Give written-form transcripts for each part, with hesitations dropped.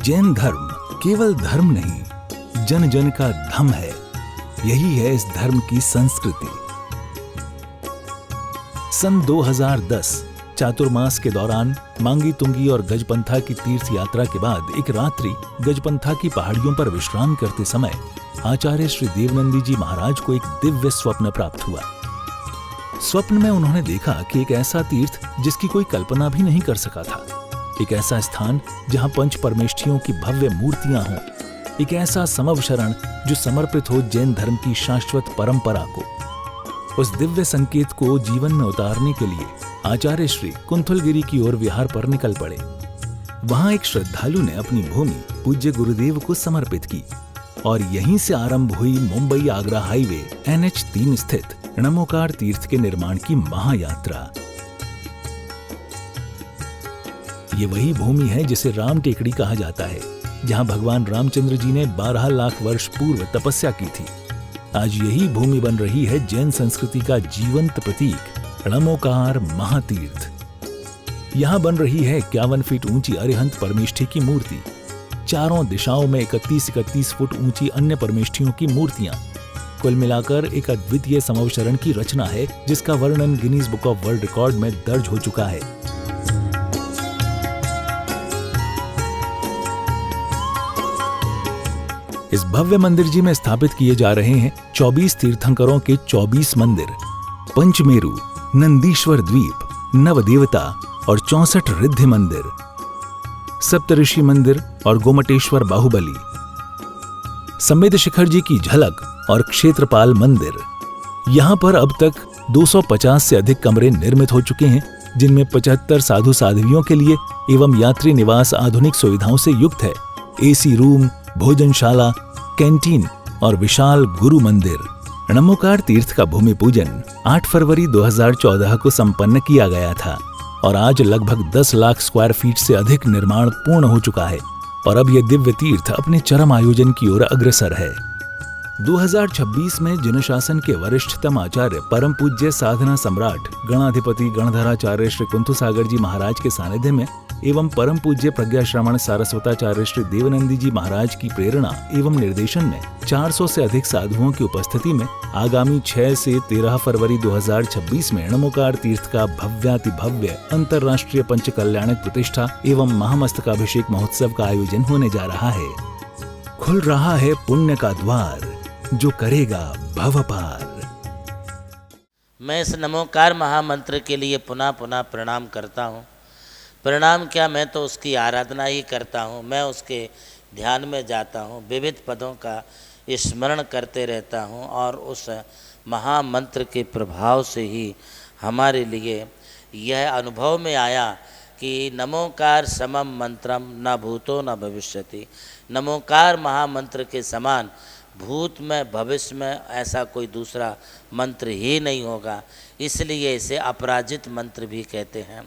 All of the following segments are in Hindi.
जैन धर्म केवल धर्म नहीं, जन जन का धम है। यही है इस धर्म की संस्कृति। सन 2010 चातुर्मास के दौरान मांगी तुंगी और गजपंथा की तीर्थ यात्रा के बाद एक रात्रि गजपंथा की पहाड़ियों पर विश्राम करते समय आचार्य श्री देवनंदी जी महाराज को एक दिव्य स्वप्न प्राप्त हुआ। स्वप्न में उन्होंने देखा कि एक ऐसा तीर्थ जिसकी कोई कल्पना भी नहीं कर सका था, एक ऐसा स्थान जहां पंच परमेष्ठियों की भव्य मूर्तियां हों, एक ऐसा समव शरण जो समर्पित हो जैन धर्म की शाश्वत परंपरा को। उस दिव्य संकेत को जीवन में उतारने के लिए आचार्य श्री कुंथलगिरी की ओर विहार पर निकल पड़े। वहां एक श्रद्धालु ने अपनी भूमि पूज्य गुरुदेव को समर्पित की और यहीं से आरंभ हुई मुंबई आगरा हाईवे NH3 स्थित नमोकार तीर्थ के निर्माण की महायात्रा। ये वही भूमि है जिसे राम टेकड़ी कहा जाता है, जहां भगवान रामचंद्र जी ने 12 लाख वर्ष पूर्व तपस्या की थी। आज यही भूमि बन रही है जैन संस्कृति का जीवंत प्रतीक नमोकार महातीर्थ। यहां बन रही है 51 फीट ऊंची अरिहंत परमेष्ठी की मूर्ति, चारों दिशाओं में 31 फुट ऊंची अन्य परमेष्ठियों की मूर्तियां। कुल मिलाकर एक अद्वितीय समवशरण की रचना है जिसका वर्णन Guinness book of world record में दर्ज हो चुका है। इस भव्य मंदिर जी में स्थापित किए जा रहे हैं 24 तीर्थंकरों के 24 मंदिर, पंचमेरु, नंदीश्वर द्वीप, नवदेवता और 64 रिद्धि मंदिर, सप्तऋषि मंदिर और गोमटेश्वर बाहुबली, संमेद शिखर जी की झलक और क्षेत्रपाल मंदिर। यहां पर अब तक 250 से अधिक कमरे निर्मित हो चुके हैं, जिनमें 75 साधु साध्वियों के लिए एवं यात्री निवास आधुनिक सुविधाओं से युक्त है। AC रूम, भोजनशाला, कैंटीन और विशाल गुरु मंदिर। नमोकार तीर्थ का भूमि पूजन 8 फरवरी 2014 को संपन्न किया गया था और आज लगभग 10 लाख स्क्वायर फीट से अधिक निर्माण पूर्ण हो चुका है और अब यह दिव्य तीर्थ अपने चरम आयोजन की ओर अग्रसर है। 2026 में जिन शासन के वरिष्ठतम आचार्य परम पूज्य साधना सम्राट गणाधिपति गणधराचार्य श्री कुंथुसागर जी महाराज के सानिध्य में एवं परम पूज्य प्रज्ञा श्रवण सारस्वताचार्य श्री देवनंदी जी महाराज की प्रेरणा एवं निर्देशन में 400 से अधिक साधुओं की उपस्थिति में आगामी 6 से 13 फरवरी 2026 में नमोकार तीर्थ का भव्याति भव्य अंतर्राष्ट्रीय पंच कल्याणक प्रतिष्ठा एवं महामस्तकाभिषेक महोत्सव का आयोजन होने जा रहा है। खुल रहा है पुण्य का द्वार, जो करेगा भव पार। मैं इस नमोकार महामंत्र के लिए पुनः पुनः प्रणाम करता हूँ। प्रणाम क्या, मैं तो उसकी आराधना ही करता हूँ। मैं उसके ध्यान में जाता हूँ, विविध पदों का स्मरण करते रहता हूँ और उस महामंत्र के प्रभाव से ही हमारे लिए यह अनुभव में आया कि नमोकार समम मंत्रम न भूतो न भविष्यति। नमोकार महामंत्र के समान भूत में भविष्य में ऐसा कोई दूसरा मंत्र ही नहीं होगा। इसलिए इसे अपराजित मंत्र भी कहते हैं,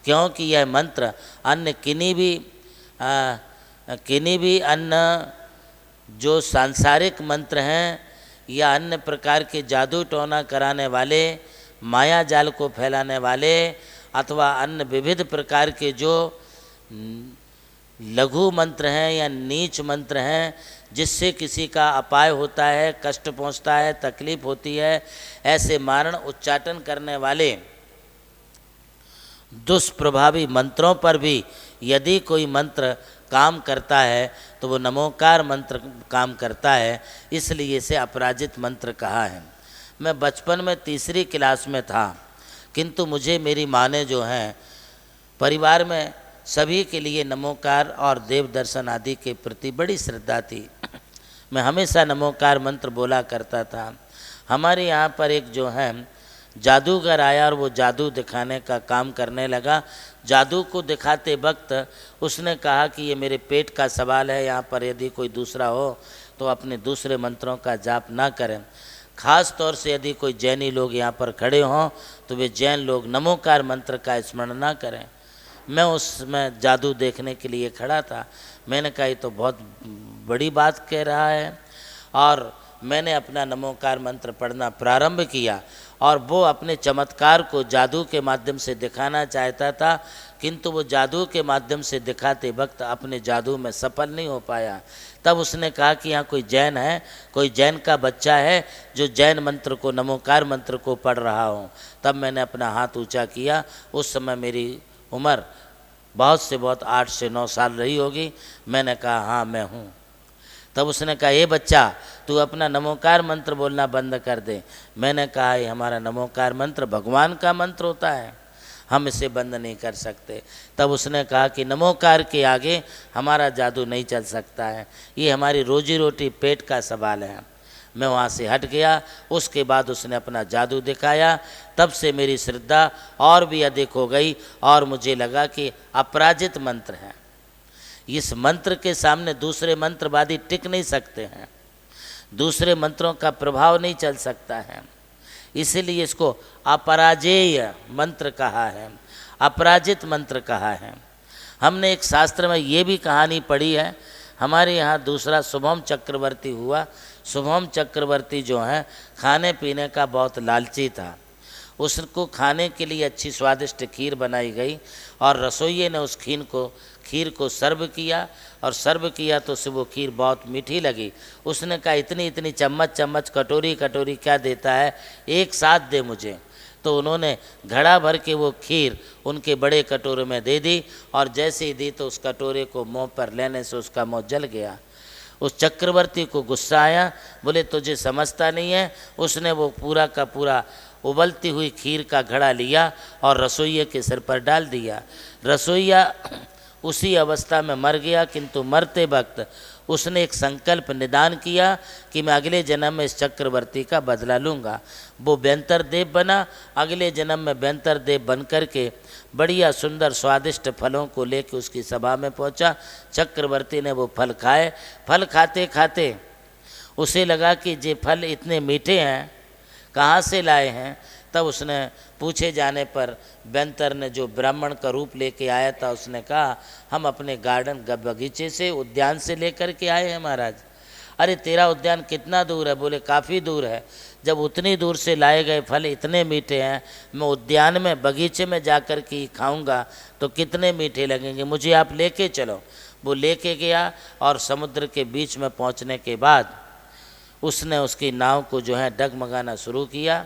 क्योंकि यह मंत्र अन्य किन्हीं भी अन्य जो सांसारिक मंत्र हैं या अन्य प्रकार के जादू टोना कराने वाले, माया जाल को फैलाने वाले अथवा अन्य विविध प्रकार के जो लघु मंत्र हैं या नीच मंत्र हैं जिससे किसी का अपाय होता है, कष्ट पहुंचता है, तकलीफ होती है, ऐसे मारण उच्चाटन करने वाले दुष्प्रभावी मंत्रों पर भी यदि कोई मंत्र काम करता है तो वो नमोकार मंत्र काम करता है। इसलिए इसे अपराजित मंत्र कहा है। मैं बचपन में 3री क्लास में था, किंतु मुझे मेरी माँ ने जो है परिवार में सभी के लिए नमोकार और देव दर्शन आदि के प्रति बड़ी श्रद्धा थी। मैं हमेशा नमोकार मंत्र बोला करता था। हमारे यहाँ पर एक जो है जादूगर आया और वो जादू दिखाने का काम करने लगा। जादू को दिखाते वक्त उसने कहा कि ये मेरे पेट का सवाल है, यहाँ पर यदि कोई दूसरा हो तो अपने दूसरे मंत्रों का जाप ना करें। खास तौर से यदि कोई जैनी लोग यहाँ पर खड़े हों तो वे जैन लोग नमोकार मंत्र का स्मरण ना करें। मैं उसमें जादू देखने के लिए खड़ा था। मैंने कहा ये तो बहुत बड़ी बात कह रहा है, और मैंने अपना नमोकार मंत्र पढ़ना प्रारंभ किया और वो अपने चमत्कार को जादू के माध्यम से दिखाना चाहता था किंतु वो जादू के माध्यम से दिखाते वक्त अपने जादू में सफल नहीं हो पाया। तब उसने कहा कि यहाँ कोई जैन है, कोई जैन का बच्चा है जो जैन मंत्र को, नमोकार मंत्र को पढ़ रहा हो। तब मैंने अपना हाथ ऊंचा किया। उस समय मेरी उम्र बहुत से बहुत 8 से 9 साल रही होगी। मैंने कहा हाँ मैं हूँ। तब उसने कहा ये बच्चा तू अपना नमोकार मंत्र बोलना बंद कर दे। मैंने कहा ये हमारा नमोकार मंत्र भगवान का मंत्र होता है, हम इसे बंद नहीं कर सकते। तब उसने कहा कि नमोकार के आगे हमारा जादू नहीं चल सकता है, ये हमारी रोजी रोटी पेट का सवाल है। मैं वहाँ से हट गया। उसके बाद उसने अपना जादू दिखाया। तब से मेरी श्रद्धा और भी अधिक हो गई और मुझे लगा कि अपराजित मंत्र है, इस मंत्र के सामने दूसरे मंत्रवादी टिक नहीं सकते हैं, दूसरे मंत्रों का प्रभाव नहीं चल सकता है। इसीलिए इसको अपराजेय मंत्र कहा है, अपराजित मंत्र कहा है। हमने एक शास्त्र में ये भी कहानी पढ़ी है। हमारे यहाँ दूसरा शुभम चक्रवर्ती हुआ। शुभम चक्रवर्ती जो है खाने पीने का बहुत लालची था। उसको खाने के लिए अच्छी स्वादिष्ट खीर बनाई गई और रसोइये ने उस खीर को सर्व किया और सर्व किया तो उसे वो खीर बहुत मीठी लगी। उसने कहा इतनी इतनी चम्मच कटोरी कटोरी क्या देता है, एक साथ दे मुझे। तो उन्होंने घड़ा भर के वो खीर उनके बड़े कटोरे में दे दी और जैसे ही दी तो उस कटोरे को मुँह पर लेने से उसका मुँह जल गया। उस चक्रवर्ती को गुस्सा आया, बोले तुझे समझता नहीं है। उसने वो पूरा का पूरा उबलती हुई खीर का घड़ा लिया और रसोइये के सिर पर डाल दिया। रसोइया उसी अवस्था में मर गया, किंतु मरते वक्त उसने एक संकल्प निदान किया कि मैं अगले जन्म में इस चक्रवर्ती का बदला लूँगा। वो बेंतर देव बना। अगले जन्म में बेंतर देव बन कर के बढ़िया सुंदर स्वादिष्ट फलों को लेकर उसकी सभा में पहुंचा। चक्रवर्ती ने वो फल खाए। फल खाते खाते उसे लगा कि ये फल इतने मीठे हैं, कहाँ से लाए हैं। तब उसने पूछे जाने पर बेंतर ने जो ब्राह्मण का रूप लेके आया था उसने कहा हम अपने गार्डन बगीचे से, उद्यान से लेकर के आए हैं महाराज। अरे तेरा उद्यान कितना दूर है? बोले काफ़ी दूर है। जब उतनी दूर से लाए गए फल इतने मीठे हैं, मैं उद्यान में बगीचे में जाकर के खाऊंगा तो कितने मीठे लगेंगे, मुझे आप लेके चलो। वो लेके गया और समुद्र के बीच में पहुंचने के बाद उसने उसकी नाव को जो है डगमगाना शुरू किया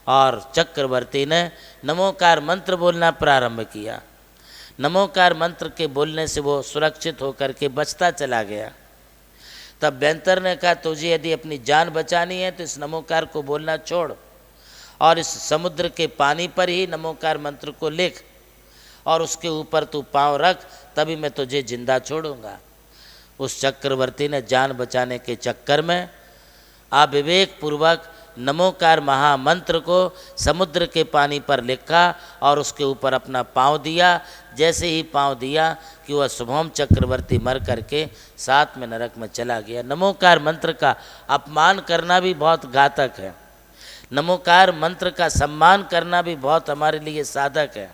और चक्रवर्ती ने नमोकार मंत्र बोलना प्रारंभ किया। नमोकार मंत्र के बोलने से वो सुरक्षित होकर के बचता चला गया। तब बेंतर ने कहा तुझे यदि अपनी जान बचानी है तो इस नमोकार को बोलना छोड़ और इस समुद्र के पानी पर ही नमोकार मंत्र को लिख और उसके ऊपर तू पाँव रख, तभी मैं तुझे जिंदा छोड़ूंगा। उस चक्रवर्ती ने जान बचाने के चक्कर में अविवेक पूर्वक नमोकार महामंत्र को समुद्र के पानी पर लिखा और उसके ऊपर अपना पाँव दिया। जैसे ही पाँव दिया कि वह शुभम चक्रवर्ती मर करके साथ में नरक में चला गया। नमोकार मंत्र का अपमान करना भी बहुत घातक है, नमोकार मंत्र का सम्मान करना भी बहुत हमारे लिए साधक है।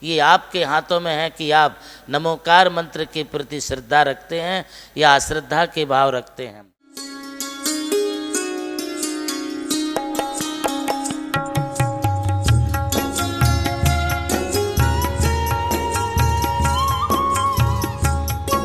ये आपके हाथों में है कि आप नमोकार मंत्र के प्रति श्रद्धा रखते हैं या अश्रद्धा के भाव रखते हैं।